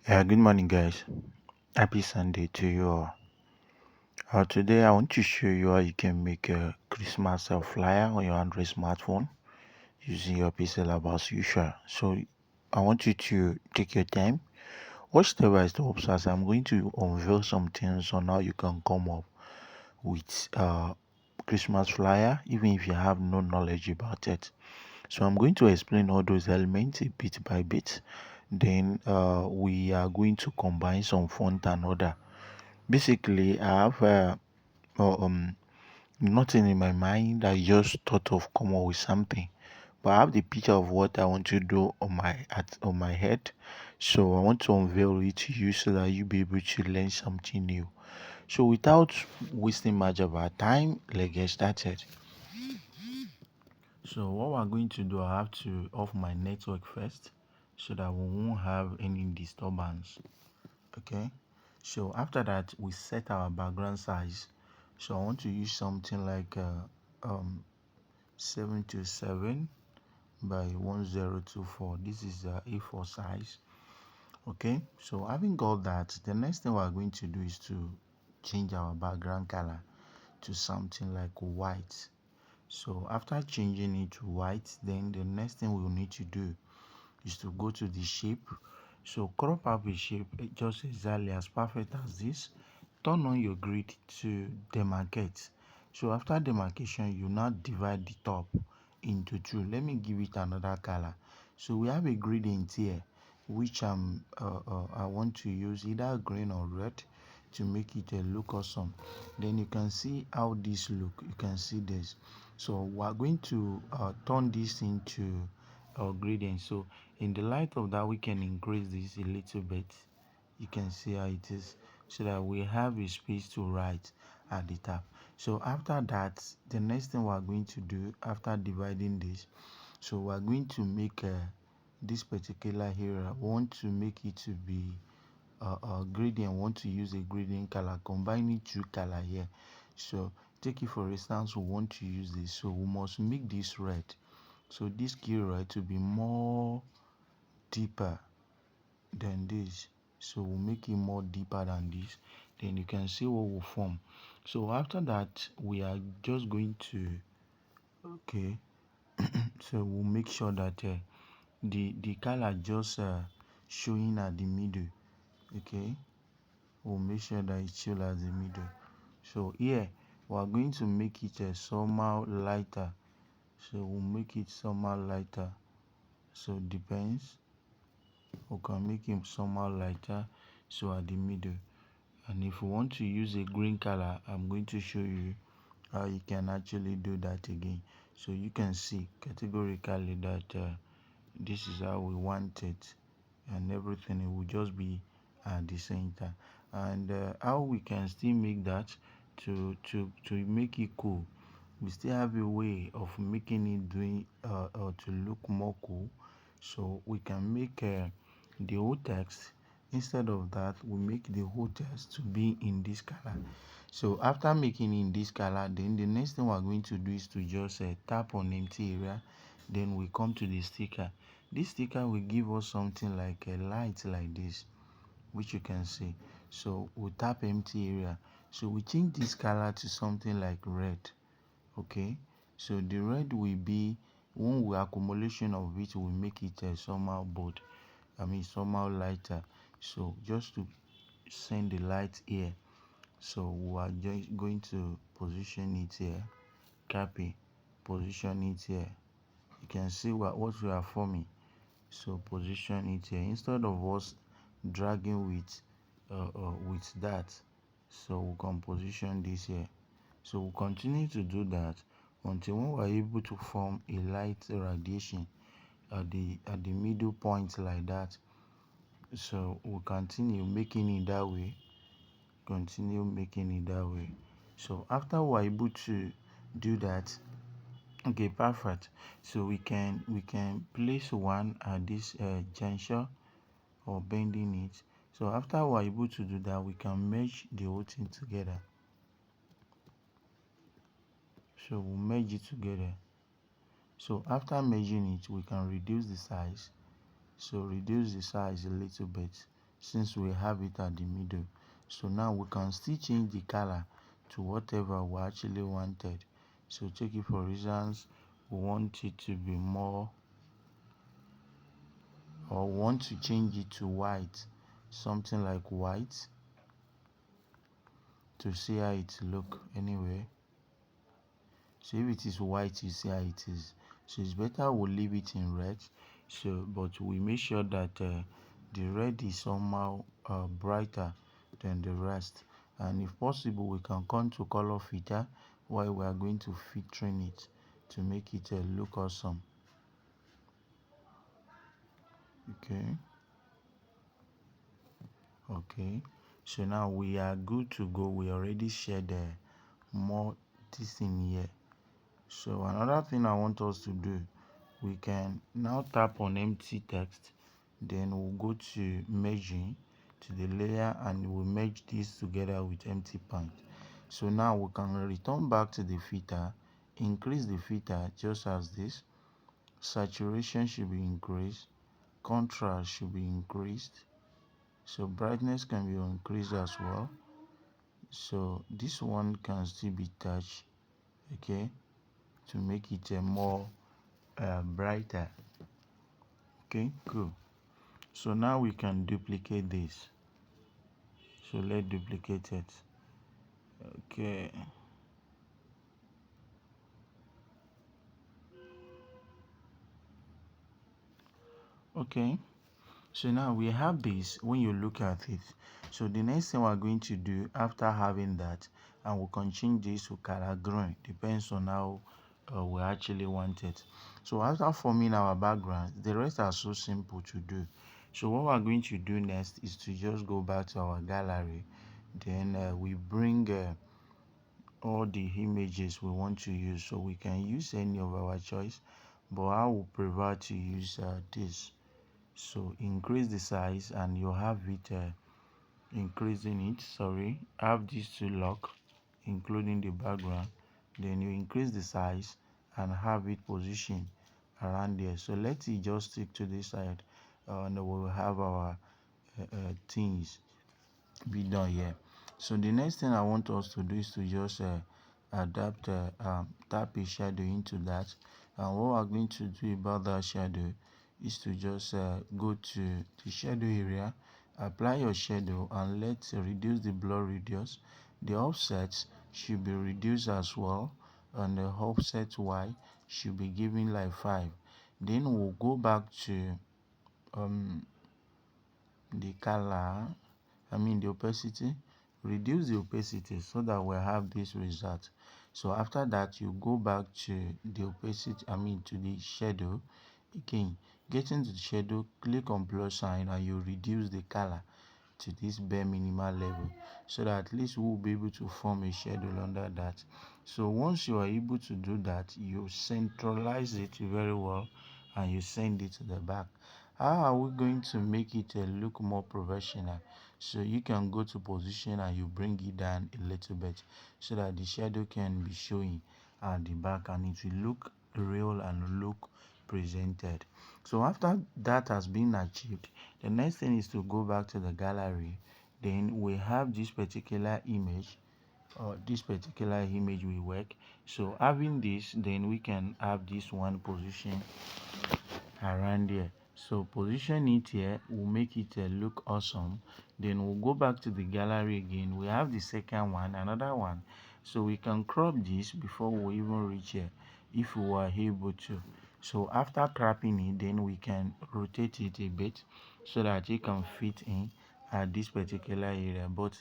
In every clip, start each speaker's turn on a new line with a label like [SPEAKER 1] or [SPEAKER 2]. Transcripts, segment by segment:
[SPEAKER 1] Yeah, good morning, guys. Happy Sunday to you all. Today, I want to show you how you can make a Christmas flyer on your Android smartphone using your PixelLab as usual. So, I want you to take your time, watch step by step as I'm going to unveil some things on how you can come up with Christmas flyer, even if you have no knowledge about it. So, I'm going to explain all those elements a bit by bit. Then, we are going to combine some font and other. Basically, I have uh, um nothing in my mind. I just thought of come up with something, but I have the picture of what I want to do on my head. So I want to unveil it to you so that you be able to learn something new. So without wasting much of our time, let's get started. So what we're going to do, I have to off my network first so that we won't have any disturbance. Okay, so after that we set our background size. So I want to use something like um 727 by 1024. This is A4 size. Okay, so having got that, the next thing we're going to do is to change our background color to something like white. So after changing it to white, then the next thing we'll need to do is to go to the shape. So crop out the shape just exactly as perfect as this. Turn on your grid to demarcate. So after demarcation, you now divide the top into two. Let me give it another color. So we have a gradient here, which I want to use either green or red to make it look awesome. Then you can see how this look. You can see this. So we are going to turn this into a gradient. So in the light of that, we can increase this a little bit. You can see how it is, so that we have a space to write at the top. So after that, the next thing we are going to do after dividing this, so we are going to make this particular area, we want to make it to be a gradient. Want to use a gradient color, combining two color here. So take it for instance, we want to use this, so we must make this red. So this key red to be more deeper than this. So we'll make it more deeper than this. Then you can see what will form. So after that, we are just going to, okay, so we'll make sure that the color just showing at the middle. Okay, we'll make sure that it shows at the middle. So here we are going to make it somehow lighter. So we'll make it somehow lighter. So depends, we can make it somehow lighter, so at the middle. And if you want to use a green color, I'm going to show you how you can actually do that again. So you can see categorically that this is how we want it, and everything, it will just be at the center. And how we can still make that to make it cool, we still have a way of making it doing to look more cool. So we can make the whole text, instead of that we make the whole text to be in this color. So after making in this color, then the next thing we're going to do is to just tap on empty area. Then we come to the sticker. This sticker will give us something like a light like this, which you can see. So we tap empty area, so we change this color to something like red. Okay, so the red will be, when we accumulation of it will make it somehow bold, somehow lighter. So just to send the light here, so we are just going to position it here, copy, position it here. You can see what we are forming. So position it here instead of us dragging with that. So we can position this here. So we'll continue to do that until when we're able to form a light radiation at the middle point like that. So we'll continue making it that way, continue making it that way. So after we're able to do that, okay, perfect. So we can place one at this juncture, or bending it. So after we're able to do that, we can merge the whole thing together. So we'll merge it together. So after measuring it, we can reduce the size. So reduce the size a little bit. since we have it at the middle. So now we can still change the color to whatever we actually wanted. So take it for instance, we want it to be more, or want to change it to white, something like white, to see how it look anyway. So if it is white, you see how it is. So it's better we leave it in red. So but we make sure that the red is somehow brighter than the rest, and if possible we can come to color filter while we are going to filtering it to make it look awesome. Okay, so now we are good to go. We already shared more this in here. So another thing I want us to do, we can now tap on empty text, then we'll go to merging to the layer and we'll merge this together with empty point. So now we can return back to the filter, increase the filter just as this. Saturation should be increased, contrast should be increased, so brightness can be increased as well. So this one can still be touched, okay, to make it a more brighter. Okay, cool. So now we can duplicate this. So let's duplicate it. Okay. Okay. So now we have this. When you look at it, so the next thing we're going to do after having that, and we can change this to color green, depends on how we actually want it. So after forming our background, the rest are so simple to do. So what we're going to do next is to just go back to our gallery, then we bring all the images we want to use. So we can use any of our choice, but I would prefer to use this. So increase the size and you have it increasing it, sorry, have these two lock including the background, then you increase the size and have it positioned around there. So let's just stick to this side, and we'll have our things be done here. So the next thing I want us to do is to just adapt tap a shadow into that, and what we're going to do about that shadow is to just go to the shadow area, apply your shadow, and let's reduce the blur radius. The offset should be reduced as well, and the offset y should be given like 5. Then we'll go back to the color, the opacity, reduce the opacity so that we have this result. So after that, you go back to the opacity, to the shadow again, get into the shadow, click on plus sign, and you reduce the color to this bare minimal level, so that at least we'll be able to form a shadow under that. So once you are able to do that, you centralize it very well and you send it to the back. How are we going to make it look more professional? So you can go to position and you bring it down a little bit so that the shadow can be showing at the back and it will look real and look presented. So after that has been achieved, the next thing is to go back to the gallery. Then we have this particular image, or this particular image will work. So having this, then we can have this one position around here. So position it here will make it look awesome. Then we'll go back to the gallery again. We have the second one, another one, so we can crop this before we even reach here if we are able to. So after cropping it, then we can rotate it a bit so that it can fit in at this particular area. But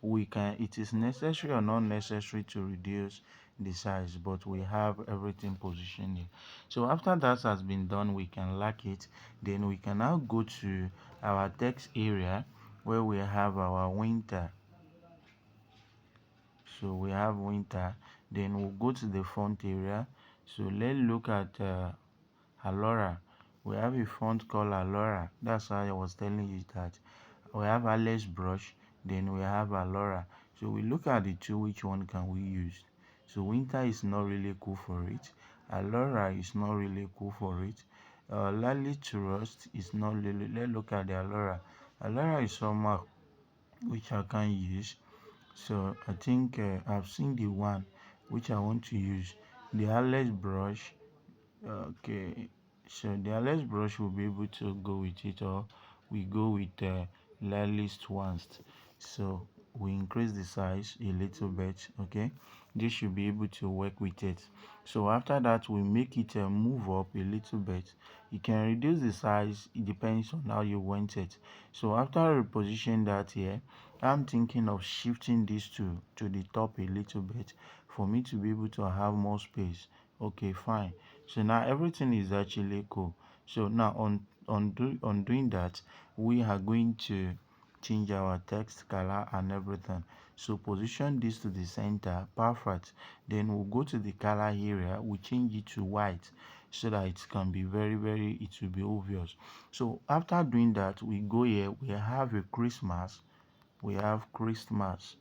[SPEAKER 1] we can, it is necessary or not necessary to reduce the size, but we have everything positioned here. So after that has been done, we can lock it. Then we can now go to our text area where we have our winter. So we have winter. Then we'll go to the font area. So let's look at Alora. We have a font called Alora. That's why I was telling you that we have Alex brush, then we have Alora. So we look at the two, which one can we use? So winter is not really cool for it. Alora is not really cool for it. Lally to rust is not really. Let's look at the Alora. Alara is somehow which I can use. So I think I've seen the one which I want to use. The Alex brush. Okay, so the Alex brush will be able to go with it, or we go with lightest ones. So we increase the size a little bit. Okay, this should be able to work with it. So after that, we make it move up a little bit. You can reduce the size, it depends on how you want it. So after reposition that here, I'm thinking of shifting this to the top a little bit for me to be able to have more space. Okay, fine. So now everything is actually cool. So now on doing that, we are going to change our text color and everything. So position this to the center. Perfect. Then we'll go to the color area, we change it to white so that it can be very, it will be obvious. So after doing that, we go here, we have a Christmas, we have Christmas.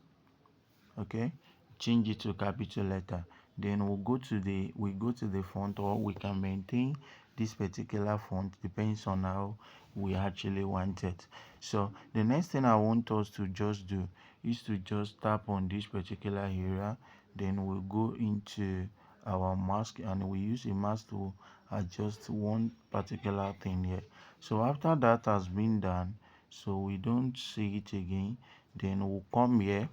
[SPEAKER 1] Okay, change it to capital letter. Then we go to the font, or we can maintain this particular font, depends on how we actually want it. So the next thing I want us to just do is to just tap on this particular area. Then we'll go into our mask and we use a mask to adjust one particular thing here. So after that has been done, so we don't see it again, then we'll come here.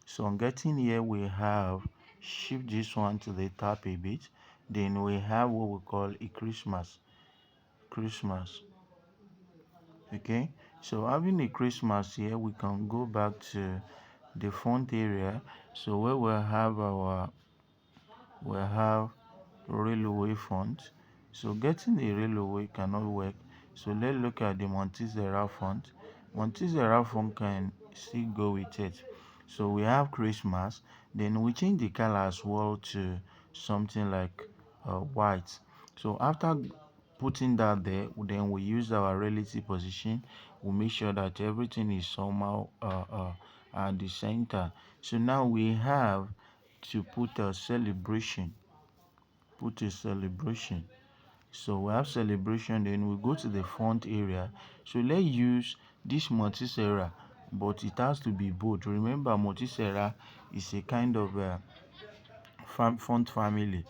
[SPEAKER 1] So on getting here, we have shift this one to the top a bit. Then we have what we call a Christmas. Okay, so having a Christmas here, we can go back to the font area. So where we have railway font. So getting a railway cannot work. So let's look at the Montezera font. Montezera font can still go with it. So we have Christmas. Then we change the color as well to something like white. So after putting that there, then we use our relative position. We make sure that everything is somehow at the center. So now we have to put a celebration, so we have celebration, then we go to the font area. So let's use this Montserrat, but it has to be bold. Remember, Montserrat is a kind of font family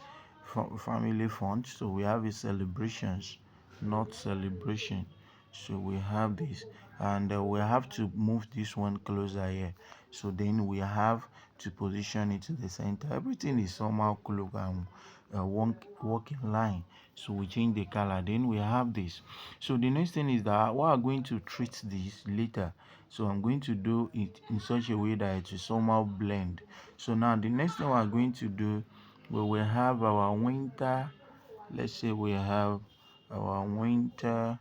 [SPEAKER 1] font. So we have a celebrations, not celebration. So we have this, and we have to move this one closer here. So then we have to position it to the center. Everything is somehow close and walking line. So we change the color, then we have this. So the next thing is that we are going to treat this later. So I'm going to do it in such a way that it will somehow blend. So now the next thing we are going to do, we will have our winter. Let's say we have our winter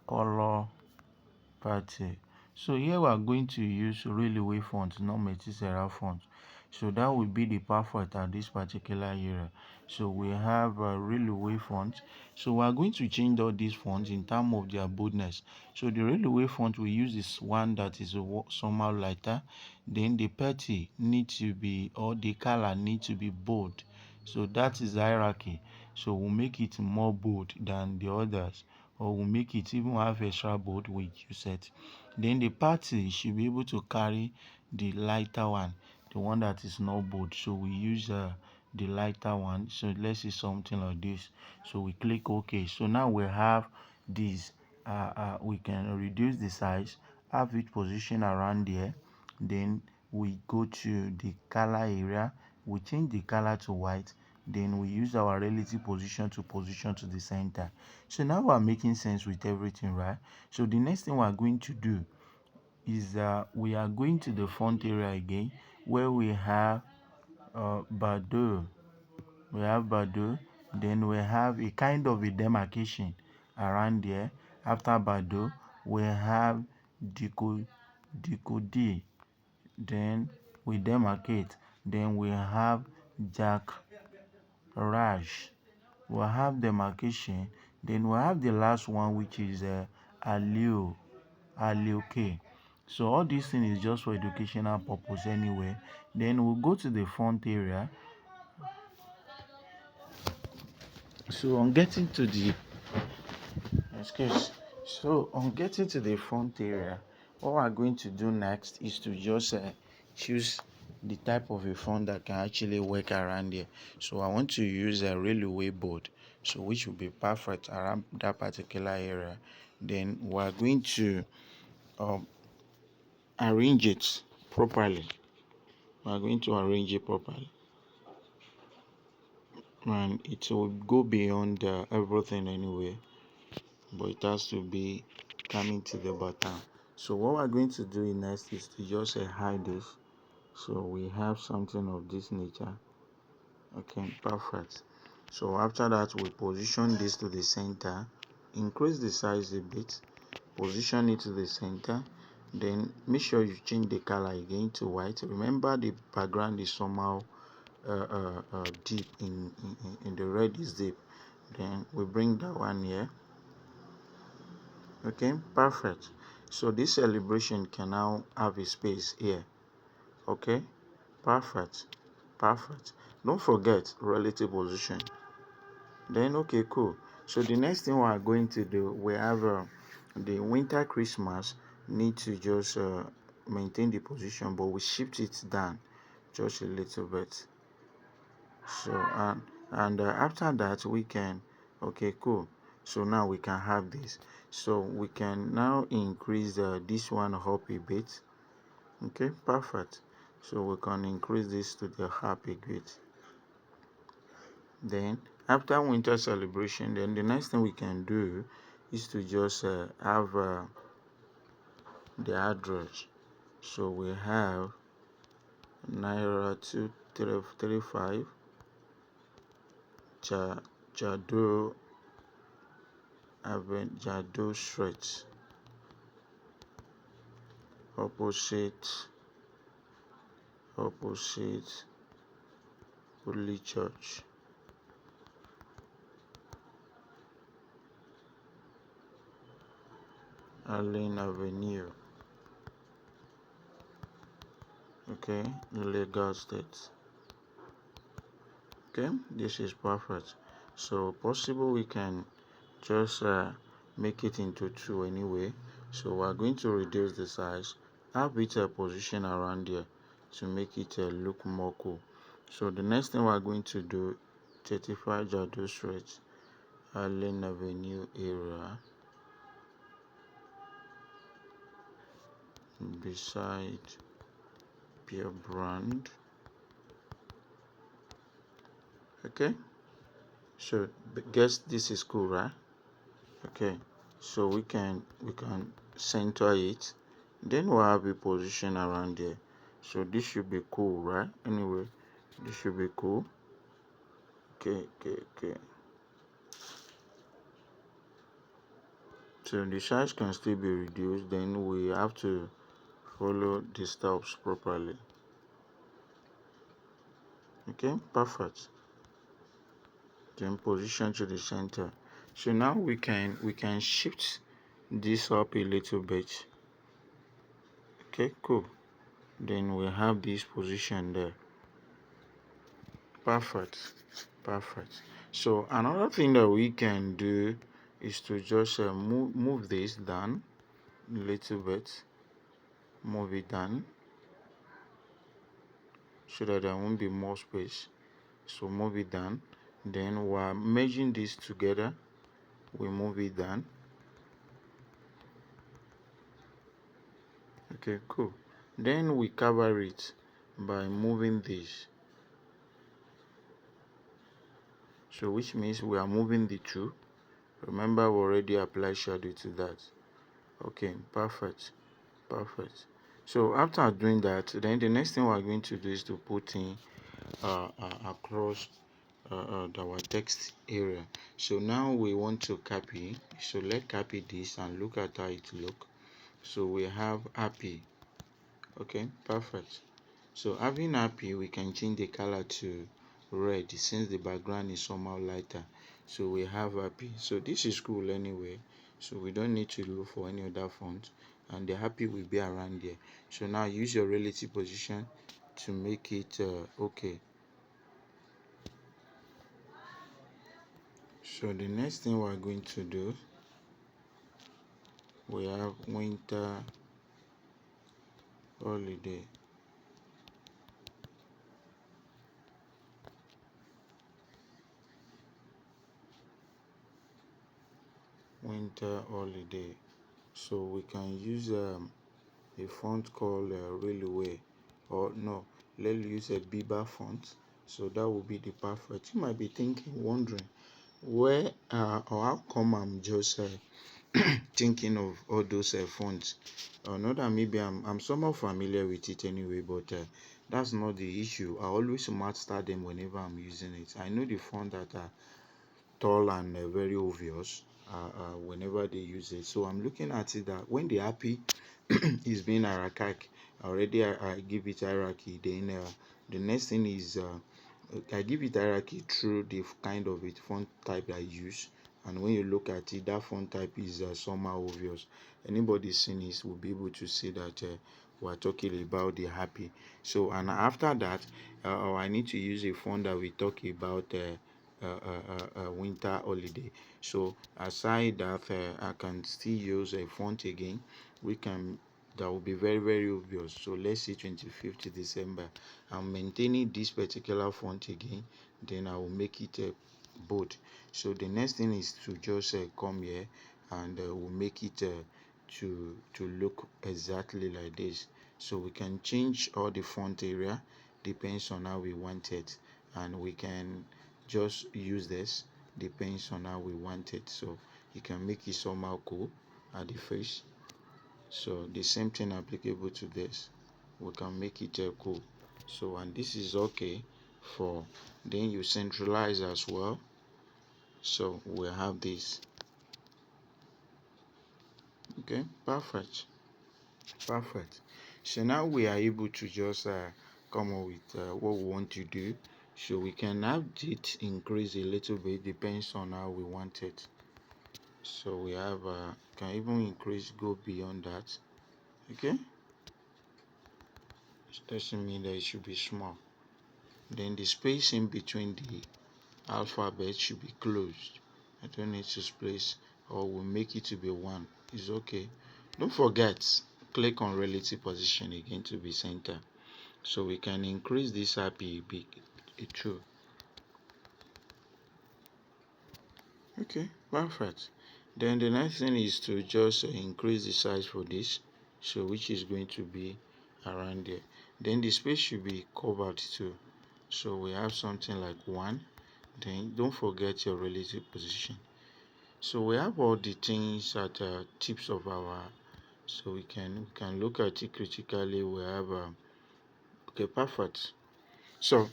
[SPEAKER 1] color party. So here we are going to use railway font, not Metisera font. So that will be the perfect at this particular area. So we have a railway font. So we are going to change all these fonts in terms of their boldness. So the railway font, we use this one that is somehow lighter. Then the petty need to be, or the color need to be bold. So that is hierarchy. So we'll make it more bold than the others, or we'll make it even have extra bold with you set. Then the party should be able to carry the lighter one, the one that is not bold. So we use the lighter one. So let's see something like this. So we click OK. So now we have this. We can reduce the size, have it position around there. Then we go to the color area, we change the color to white, then we use our relative position to position to the center. So now we're making sense with everything, right? So the next thing we're going to do is we are going to the font area again, where we have Bado. We have Bado. Then we have a kind of a demarcation around there. After Bado, we have Decode. Then we demarcate. Then we have Jack Raj. We have demarcation. Then we have the last one, which is Alio K. So all these things is just for educational purpose anyway. Then we'll go to the font area. So on getting to the excuse So on getting to the front area, what we're going to do next is to just choose the type of a font that can actually work around here. So I want to use a railway board, so which will be perfect around that particular area. Then we're going to arrange it properly. We're going to arrange it properly, and it will go beyond everything anyway, but it has to be coming to the bottom. So what we're going to do next is to just hide this, so we have something of this nature. Okay, perfect. So after that, we position this to the center, increase the size a bit, position it to the center, then make sure you change the color again to white. Remember, the background is somehow deep in the red is deep. Then we bring that one here. Okay, perfect. So this celebration can now have a space here. Okay, perfect. Don't forget relative position. Then okay, cool. So the next thing we are going to do, we have the winter Christmas need to just maintain the position, but we shift it down just a little bit. So and after that we can, okay, cool. So now we can have this. So we can now increase this one up a bit. Okay, perfect. So we can increase this to the up a bit. Then after winter celebration, then the next thing we can do is to just have the address. So we have Naira 2335 Jado Jado Street, opposite Holy Church. Allen Avenue. Okay, Lagos State. Okay, this is perfect. So possible we can just make it into 2 anyway. So we're going to reduce the size, have it position around here to make it look more cool. So the next thing we're going to do, 35 Jado Street, Allen Avenue area, beside Beer Brand. Okay, so guess this is cool, right? Okay, so we can center it, then we'll have a position around there. So this should be cool, right? Anyway, this should be cool. Okay. So the size can still be reduced, then we have to follow the steps properly. Okay, perfect. Then position to the center. So now we can shift this up a little bit. Okay, cool. Then we have this position there. Perfect. So another thing that we can do is to just move this down a little bit. Move it down so that there won't be more space. So move it down. Then we're merging this together. We move it down. Okay, cool. Then we cover it by moving this. So which means we are moving the 2. Remember, we already applied shadow to that. Okay, perfect. So after doing that, then the next thing we're going to do is to put in across our text area. So now we want to copy. So let's copy this and look at how it look. So we have happy. Okay, perfect. So having happy, we can change the color to red since the background is somehow lighter. So we have happy. So this is cool anyway. So we don't need to look for any other font, and the happy will be around there. So now use your relative position to make it okay. So the next thing we're going to do we have winter holiday. Winter holiday. So we can use a font called Railway, or no, let's use a Biba font. So that will be the perfect. You might be thinking, wondering where or how come I'm just thinking of all those fonts. Not that maybe I'm somewhat familiar with it anyway, but that's not the issue. I always master them whenever I'm using it. I know the font that are tall and very obvious whenever they use it. So I'm looking at it that when the happy is being hierarchic, already I give it hierarchy. Then the next thing is I give it hierarchy through the kind of it font type I use. And when you look at it, that font type is somehow obvious. Anybody seeing this will be able to see that we're talking about the happy. So, and after that, I need to use a font that we talk about winter holiday. So aside that, I can still use a font again. We can that will be very very obvious. So let's say 25th December. I'm maintaining this particular font again. Then I will make it bold. So the next thing is to just come here and we'll make it to look exactly like this. So we can change all the font area depends on how we want it, and we can just use this depends on how we want it. So you can make it somehow cool at the face. So the same thing applicable to this, we can make it cool. So, and this is okay for, then you centralize as well. So we have this. Okay, perfect. So now we are able to just come up with what we want to do. So we can have it increase a little bit, depends on how we want it. So we have can even increase, go beyond that. Okay, it doesn't mean that it should be small. Then the space in between the alphabet should be closed. I don't need to space, or we'll make it to be 1. It's okay. Don't forget, click on relative position again to be center. So we can increase this happy big 2. Okay, perfect. Then the next thing is to just increase the size for this, so which is going to be around there. Then the space should be covered too. So we have something like 1. Then don't forget your relative position. So we have all the things at tips of our, so we can look at it critically. We have okay, perfect. So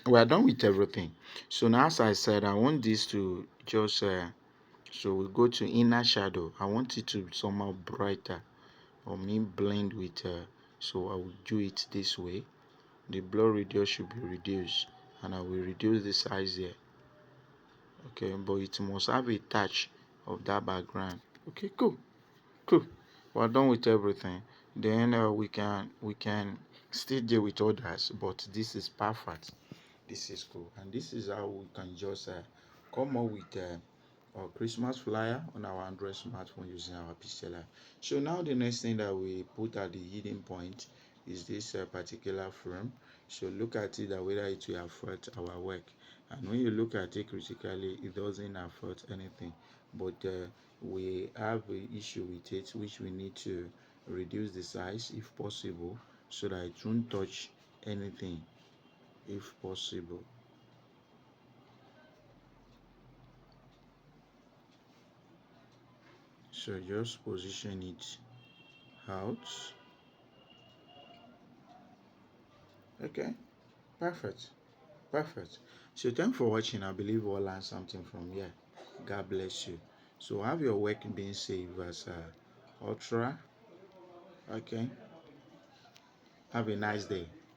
[SPEAKER 1] we are done with everything. So now, as I said, I want this to just so we go to inner shadow. I want it to be somehow brighter, or mean blend with so I will do it this way. The blur radius should be reduced, and I will reduce the size here. Okay, but it must have a touch of that background. Okay, cool. We're done with everything. Then we can still deal with others, but this is perfect. This is cool, and this is how we can just come up with our Christmas flyer on our Android smartphone using our PixelLab. So now the next thing that we put at the hidden point is this particular frame. So look at it that whether it will affect our work, and when you look at it critically, it doesn't affect anything, but we have an issue with it, which we need to reduce the size if possible, so that it won't touch anything if possible. So just position it out. Okay, perfect. So thanks for watching. I believe we'll learn something from here. God bless you. So have your work being saved as ultra. Okay, have a nice day.